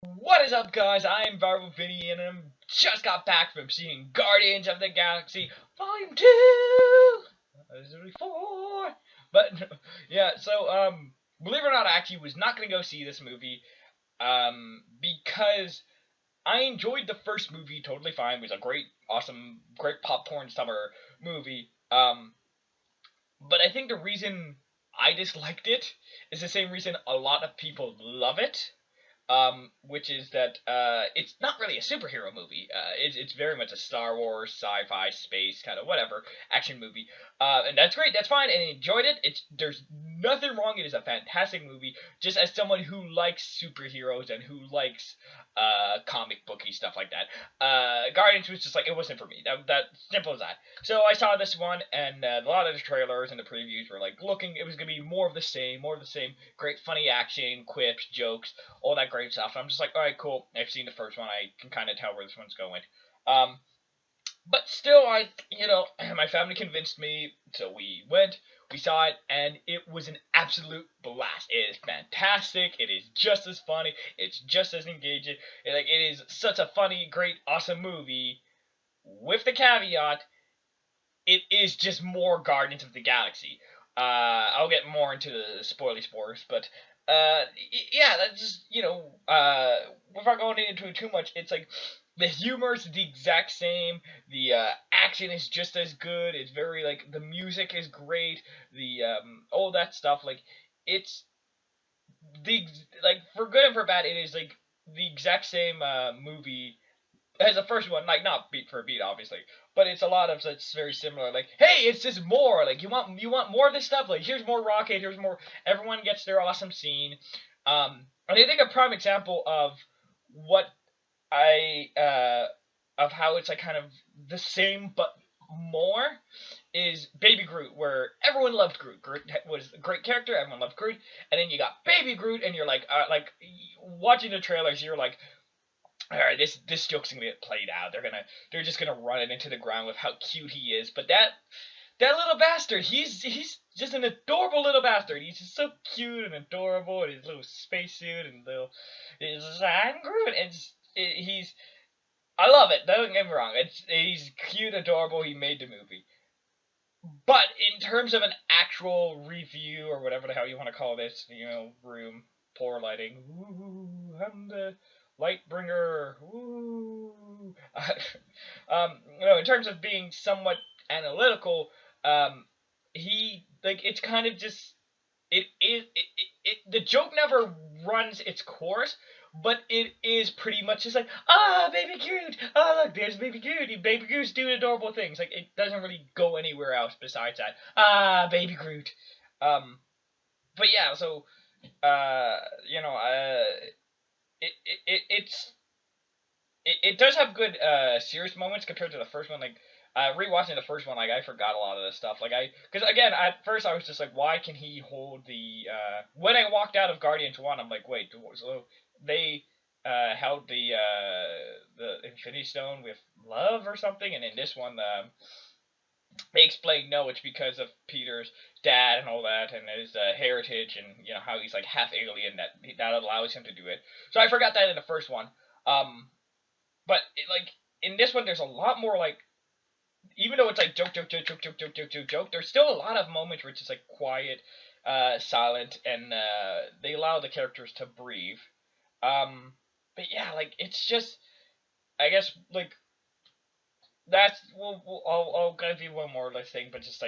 What is up, guys? I am Viral Vinny, and I just got back from seeing Guardians of the Galaxy Volume 2! This is 4! But, yeah, believe it or not, I actually was not going to go see this movie, because I enjoyed the first movie totally fine. It was a great, awesome, great popcorn summer movie, but I think the reason I disliked it is the same reason a lot of people love it, which is that it's not really a superhero movie. It's very much a Star Wars, sci-fi, space kind of whatever action movie, and that's great. That's fine, and I enjoyed it. There's nothing wrong. It is a fantastic movie. Just as someone who likes superheroes and who likes comic booky stuff like that, Guardians was just like it wasn't for me. That simple as that. So I saw this one, and a lot of the trailers and the previews were like looking. It was gonna be more of the same, more of the same. Great funny action, quips, jokes, all that great stuff. And I'm just like, all right, cool. I've seen the first one. I can kind of tell where this one's going. Um, but still, my family convinced me, so we went. We saw it, and it was an absolute blast. It is fantastic. It is just as funny. It's just as engaging. It is such a funny, great, awesome movie. With the caveat, it is just more Guardians of the Galaxy. I'll get more into the spoily spores, but yeah, that's just without going into it too much, it's like the humor's the exact same. The action is just as good. It's very like the music is great. The all that stuff it's the like for good and for bad. It is like the exact same movie as the first one, like not beat for beat, obviously, but it's a lot of such very similar. Like, hey, it's just more. Like, you want more of this stuff. Like, here's more Rocket. Here's more. Everyone gets their awesome scene. And I think a prime example of what I of how it's like kind of the same but more is Baby Groot, where everyone loved Groot. Groot was a great character. Everyone loved Groot, and then you got Baby Groot, and you're like watching the trailers, you're like, all right, this joke's gonna get played out. They're just gonna run it into the ground with how cute he is. But that little bastard, he's just an adorable little bastard. He's just so cute and adorable in his little spacesuit and little his I'm Groot. And he's I love it. Don't get me wrong. He's cute, adorable. He made the movie. But in terms of an actual review or whatever the hell you want to call this, room, poor lighting. Ooh, I'm the light bringer. Ooh. In terms of being somewhat analytical, it's kind of just the joke never runs its course, but it is pretty much just like, baby Groot, look, there's baby Groot, baby Groot's doing adorable things. Like, it doesn't really go anywhere else besides that. Baby Groot. Um, but yeah, so, uh, you know, uh, it, it, it it's it does have good serious moments compared to the first one. Like rewatching the first one, like I forgot a lot of this stuff. Because again, at first I was just like, why can he hold the? When I walked out of Guardians 1, I'm like, wait, so they held the Infinity Stone with love or something, and in this one, they explain no, it's because of Peter's dad and all that, and his heritage, and how he's like half alien that allows him to do it. So I forgot that in the first one. Um, but in this one, there's a lot more like, even though it's like joke, joke, joke, joke, joke, joke, joke, joke, joke, there's still a lot of moments where it's just like quiet, silent, and they allow the characters to breathe. But yeah, like it's just, I guess that's I'll give you one more thing, but just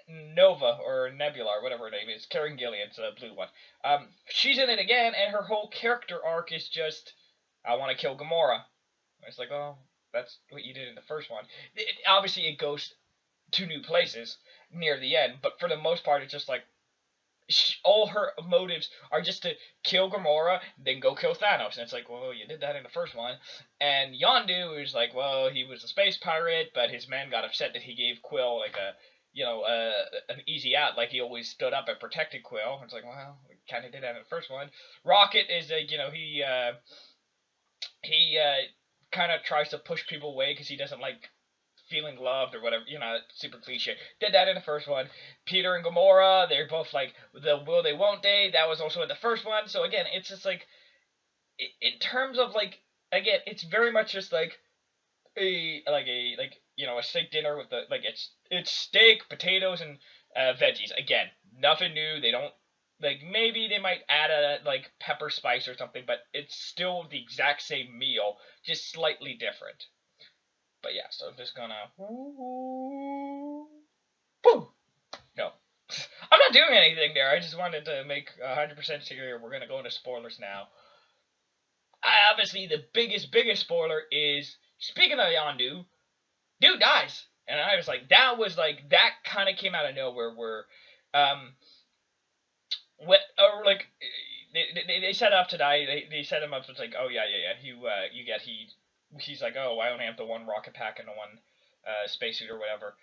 Nova or Nebula or whatever her name is, Karen Gillian's the blue one. She's in it again, and her whole character arc is just, I want to kill Gamora. It's like, oh, that's what you did in the first one. Obviously, it goes to new places near the end, but for the most part, it's just like all her motives are just to kill Gamora, then go kill Thanos. And it's like, well, you did that in the first one. And Yondu is like, well, he was a space pirate, but his men got upset that he gave Quill like an easy out. Like he always stood up and protected Quill. It's like, well, we kind of did that in the first one. Rocket is like, he kind of tries to push people away because he doesn't like feeling loved or whatever, super cliche. Did that in the first one. Peter and Gamora, they're both like the will they won't they. That was also in the first one. So again, it's just like in terms of like again, it's very much just like a steak dinner with the like it's steak, potatoes, and veggies. Again, nothing new. They don't like maybe they might add a like pepper spice or something, but it's still the exact same meal, just slightly different. But yeah, so I'm just gonna woo. No, I'm not doing anything there. I just wanted to make 100% sure we're gonna go into spoilers now. Obviously, the biggest spoiler is speaking of Yondu, dude dies, and I was like, that kind of came out of nowhere. Where, what or like they set up to die. They set him up. So it's like, oh yeah. He's like, oh, I only have the one rocket pack and the one spacesuit or whatever.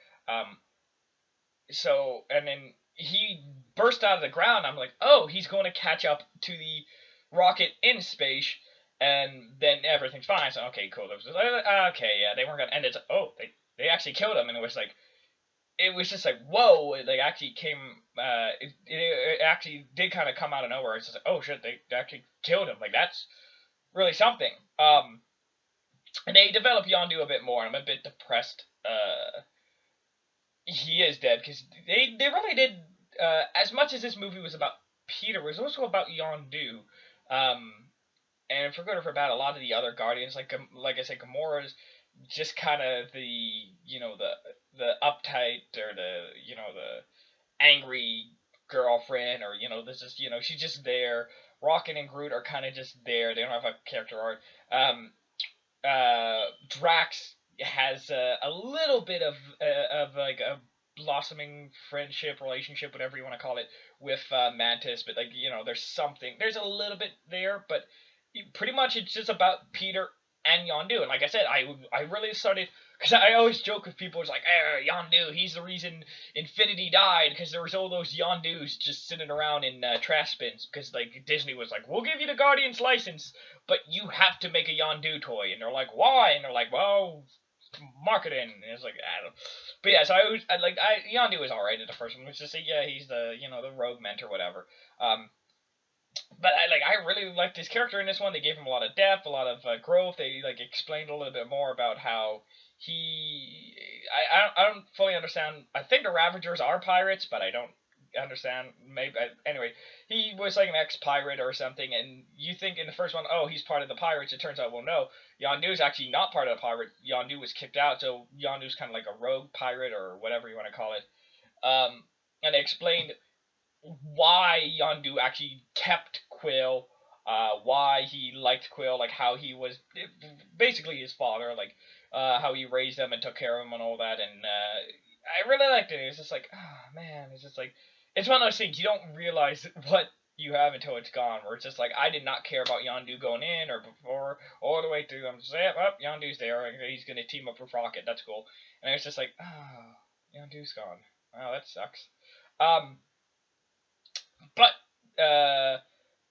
So and then he burst out of the ground. I'm like, oh, he's going to catch up to the rocket in space, and then everything's fine. So okay, cool. Okay, yeah, they weren't gonna. And it's oh, they actually killed him, and it was just like whoa. It like actually came. It actually did kind of come out of nowhere. It's just like, oh shit, they actually killed him. Like that's really something. And they develop Yondu a bit more. I'm a bit depressed. He is dead because they really did as much as this movie was about Peter, it was also about Yondu. And for good or for bad, a lot of the other Guardians, like I said, Gamora's just kind of the the uptight or the angry girlfriend, or this is she's just there. Rocket and Groot are kind of just there. They don't have a character arc. Drax has a little bit of like a blossoming friendship, relationship, whatever you want to call it, with Mantis, but there's a little bit there, but pretty much it's just about Peter and Yondu. And like I said, I really started, because I always joke with people, it's like, Yondu, he's the reason Infinity died, because there was all those Yondus just sitting around in trash bins, because like Disney was like, we'll give you the Guardians license, but you have to make a Yondu toy. And they're like, why? And they're like, well, marketing. And it's like, I don't. But yeah, so Yondu was alright in the first one, which is yeah, he's the the rogue mentor, whatever. But I really liked his character in this one. They gave him a lot of depth, a lot of growth. They explained a little bit more about how he. I don't fully understand. I think the Ravagers are pirates, but I don't understand. Maybe anyway, he was like an ex-pirate or something, and you think in the first one, oh, he's part of the pirates. It turns out, well, no, Yondu's actually not part of the pirate. Yondu was kicked out, so Yondu's kind of like a rogue pirate or whatever you want to call it. And they explained why Yondu actually kept Quill, why he liked Quill, like how he was basically his father, like how he raised him and took care of him and all that, and I really liked it. It's just like, oh man, it's just like, it's one of those things you don't realize what you have until it's gone, where it's just like, I did not care about Yondu going in or before, all the way through. I'm just like, oh, Yondu's there, he's gonna team up with Rocket, that's cool. And it's just like, oh, Yondu's gone. Oh, that sucks. But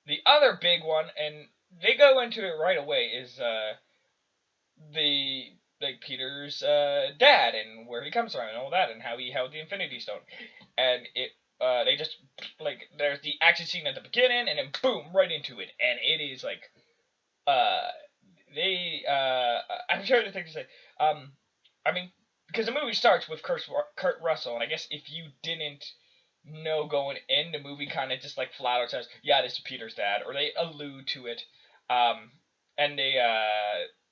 the other big one, and they go into it right away, is the Peter's dad and where he comes from and all that, and how he held the Infinity Stone, and they just there's the action scene at the beginning, and then boom, right into it, and it is like I'm trying to think to say I mean, because the movie starts with Kurt Russell, and I guess if you didn't know going in, the movie kind of just flat out says, yeah, this is Peter's dad, or they allude to it, and they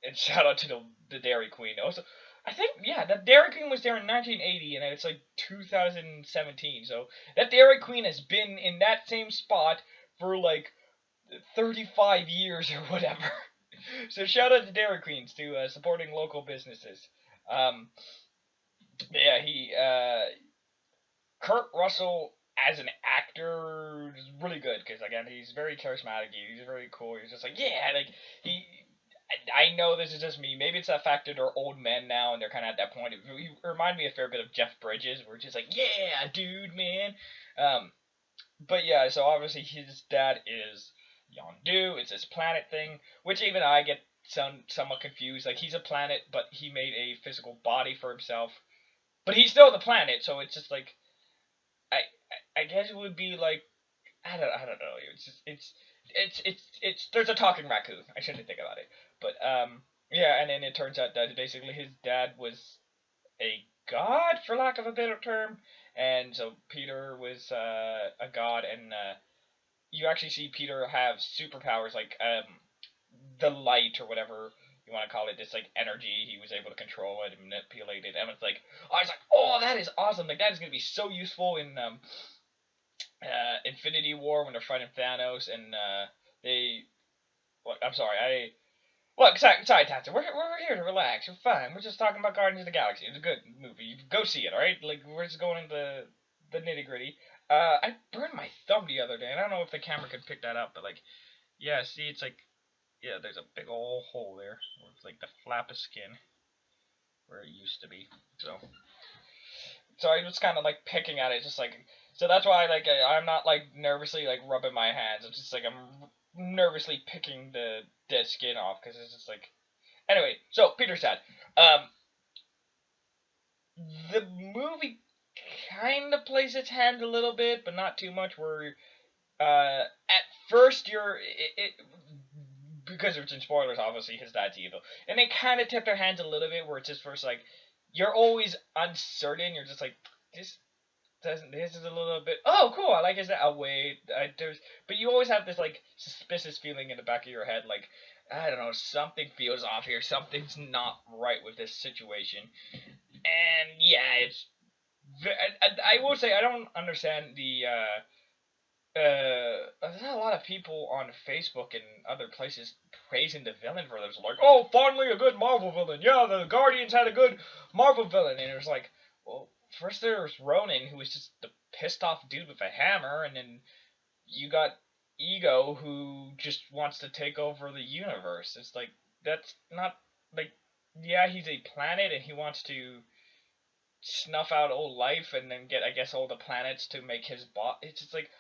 and shout out to the Dairy Queen. Also, I think the Dairy Queen was there in 1980, and it's 2017, so that Dairy Queen has been in that same spot for 35 years or whatever. So shout out to Dairy Queens to supporting local businesses. He Kurt Russell as an actor is really good, because again, he's very charismatic. He's very cool. He's just he. I know this is just me. Maybe it's that fact that they're old men now and they're kind of at that point. He remind me a fair bit of Jeff Bridges, where it's just yeah, dude, man. But yeah, so obviously his dad is Yondu. It's this planet thing, which even I get somewhat confused. Like, he's a planet, but he made a physical body for himself. But he's still the planet, so it's just like I guess it would be like I don't know. It's just it's there's a talking raccoon. I shouldn't think about it. But yeah, and then it turns out that basically his dad was a god, for lack of a better term, and so Peter was a god, and you actually see Peter have superpowers like the light or whatever you want to call it, this like energy he was able to control it and manipulate it, and it's like I was like, oh, that is awesome! Like that is gonna be so useful in Infinity War when they're fighting Thanos, and they. Well, I'm sorry, I. Look, sorry, Tatsu. We're here to relax. We're fine. We're just talking about Guardians of the Galaxy. It's a good movie. Go see it, all right? Like we're just going into the nitty gritty. I burned my thumb the other day, and I don't know if the camera can pick that up, but like, yeah, see, it's like, yeah, there's a big old hole there. Where it's like the flap of skin where it used to be. So I was kind of like picking at it, just like so that's why like I'm not like nervously like rubbing my hands. It's just like I'm nervously picking the dead skin off because it's just like anyway. So Peter's dad, the movie kind of plays its hand a little bit, but not too much. Where at first because it's in spoilers, obviously his dad's evil, and they kind of tip their hands a little bit where it's just first like you're always uncertain. You're just like this doesn't this is a little bit oh cool I like his dad. Oh wait, there's but you always have this like suspicious feeling in the back of your head like I don't know something feels off here. Something's not right with this situation, and yeah, it's I will say I don't understand the there's not a lot of people on Facebook and other places praising the villain for this. Like, oh, finally a good Marvel villain. Yeah, the Guardians had a good Marvel villain. And it was like, well, first there was Ronan, who was just the pissed off dude with a hammer, and then you got Ego, who just wants to take over the universe. It's like, that's not, like, yeah, he's a planet, and he wants to snuff out old life and then get, I guess, all the planets to make his boss. It's just like,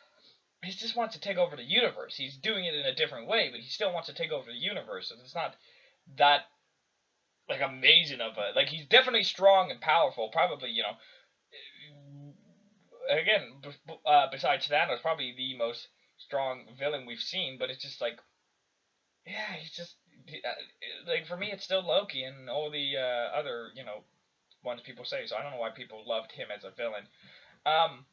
he just wants to take over the universe. He's doing it in a different way, but he still wants to take over the universe. And it's not that like amazing of a like he's definitely strong and powerful. Probably again besides Thanos, probably the most strong villain we've seen. But it's just like yeah, he's just like for me, it's still Loki and all the other ones people say. So I don't know why people loved him as a villain. Um,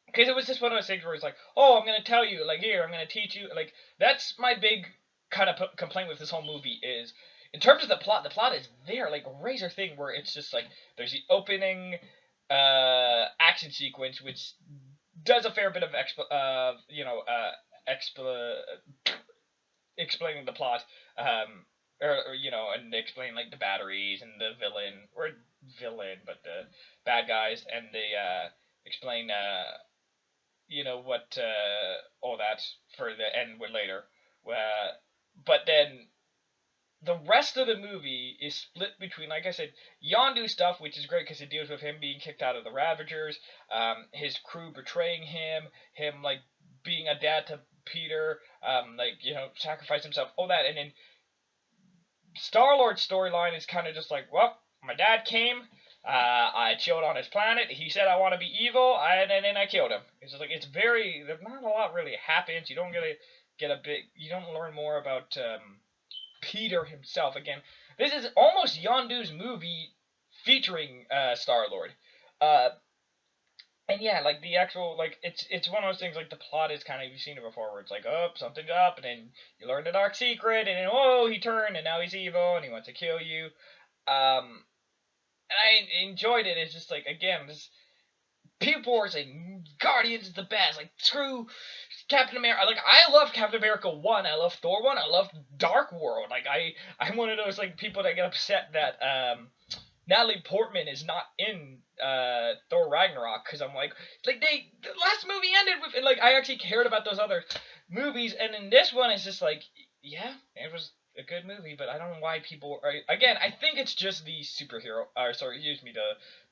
Because it was just one of those things where it's like, oh, I'm gonna tell you, like here, I'm gonna teach you, like that's my big kind of complaint with this whole movie is, in terms of the plot is there like razor thing where it's just like there's the opening action sequence which does a fair bit of explaining the plot, and explain like the batteries and the villain, but the bad guys, and they explain what all that for the end with later. But then the rest of the movie is split between, like I said, Yondu stuff, which is great because it deals with him being kicked out of the Ravagers, his crew betraying him like being a dad to Peter, sacrifice himself, all that, and then Star-Lord's storyline is kind of just like, well, my dad came, I chilled on his planet. He said I want to be evil, and then I killed him. It's just like there's not a lot really happens. You don't really you don't learn more about Peter himself. Again, this is almost Yondu's movie featuring Star-Lord. And yeah, like the actual it's one of those things like the plot is kind of you've seen it before where it's like something's up and then you learn the dark secret and then he turned and now he's evil and he wants to kill you. And I enjoyed it. It's just like again, this people are saying Guardians is the best. Like screw Captain America. Like I love Captain America 1. I love Thor 1. I love Dark World. Like I'm one of those like people that get upset that Natalie Portman is not in Thor Ragnarok because I'm like the last movie ended with and like I actually cared about those other movies, and in this one it's just like yeah, it was a good movie, but I don't know why people are. Again, I think it's just the superhero,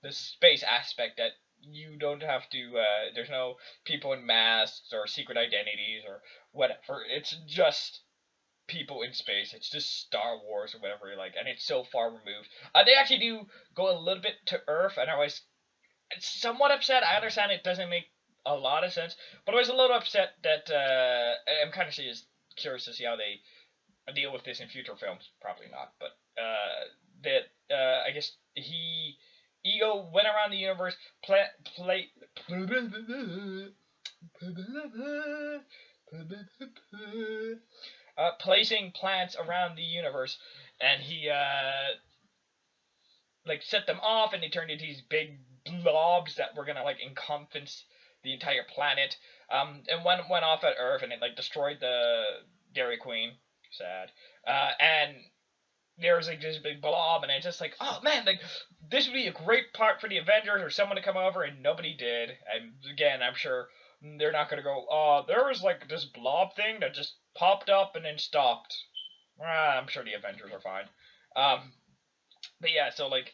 the space aspect that you don't have to. There's no people in masks or secret identities or whatever. It's just people in space. It's just Star Wars or whatever, like, and it's so far removed. They actually do go a little bit to Earth, and I was somewhat upset. I understand it doesn't make a lot of sense, but I was a little upset that I'm kind of curious to see how they deal with this in future films. Probably not, but that I guess Ego went around the universe, placing plants around the universe, and he like set them off, and they turned into these big blobs that were gonna like encompass the entire planet. And one went off at Earth, and it like destroyed the Dairy Queen. Sad. And there was like this big blob, and it's just like, oh man, like this would be a great part for the Avengers or someone to come over, and nobody did. And again, I'm sure they're not gonna go, oh, there was like this blob thing that just popped up and then stopped. I'm sure the Avengers are fine. But yeah, so like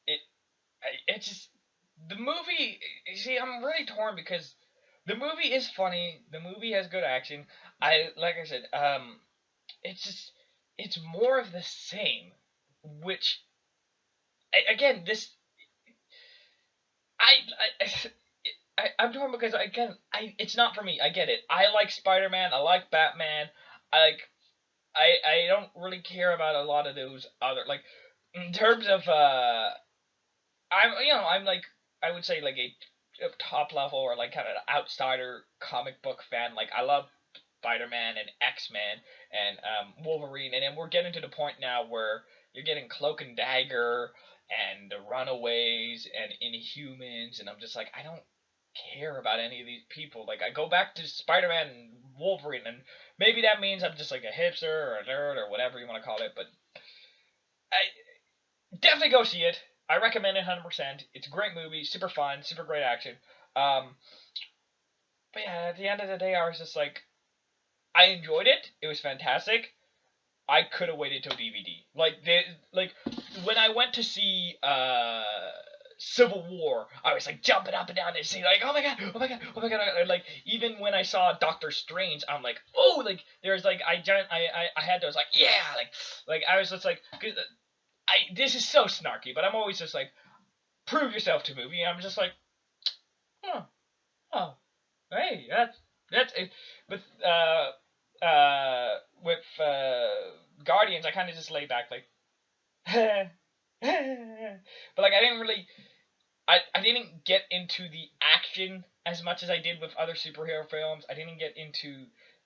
it, it's just the movie. You see, I'm really torn because the movie is funny. The movie has good action. Like I said, it's just it's more of the same, which again this I'm torn because again it's not for me. I get it. I like Spider-Man. I like Batman. I like I don't really care about a lot of those other like in terms of I'm like I would say like a top level or like kind of outsider comic book fan. Like I love Spider-Man and X-Men and Wolverine, and then we're getting to the point now where you're getting Cloak and Dagger and the Runaways and Inhumans, and I'm just like I don't care about any of these people. Like I go back to Spider-Man and Wolverine, and maybe that means I'm just like a hipster or a nerd or whatever you want to call it, but I definitely go see it. I recommend it 100%. It's a great movie, super fun, super great action. Um, but yeah, at the end of the day, I was just like, I enjoyed it. It was fantastic. I could have waited till DVD. Like when I went to see Civil War, I was like jumping up and down and saying like, oh my god, oh my god, oh my god. Like even when I saw Doctor Strange, I'm like, oh, like there's like I had those like yeah, like I was just like, cause this is so snarky, but I'm always just like, prove yourself to movie. And I'm just like, oh, oh, hey, that's it. But with Guardians, I kind of just lay back like, but like I didn't really, I didn't get into the action as much as I did with other superhero films. I didn't get into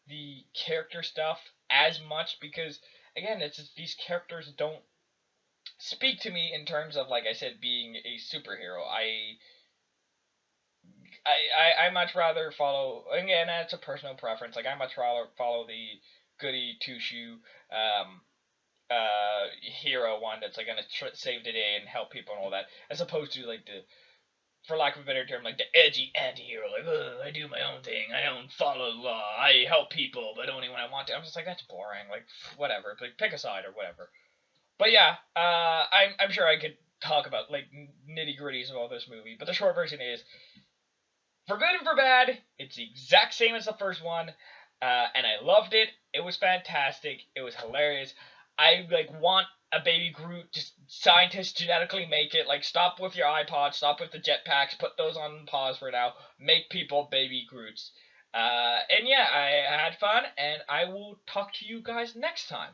the character stuff as much because again, it's just these characters don't speak to me in terms of like I said being a superhero. I much rather follow again. That's a personal preference. Like I much rather follow the goody two shoe hero one that's like gonna save the day and help people and all that, as opposed to like the for lack of a better term, like the edgy anti-hero, like, I do my own thing, I don't follow the law, I help people, but only when I want to. I'm just like, that's boring, like, whatever, like, pick a side or whatever. But yeah, I'm sure I could talk about, like, nitty-gritties of all this movie, but the short version is, for good and for bad, it's the exact same as the first one, and I loved it. It was fantastic. It was hilarious. I like want a baby Groot. Just scientists genetically make it. Like stop with your iPod. Stop with the jetpacks. Put those on pause for now. Make people baby Groots. And yeah, I had fun, and I will talk to you guys next time.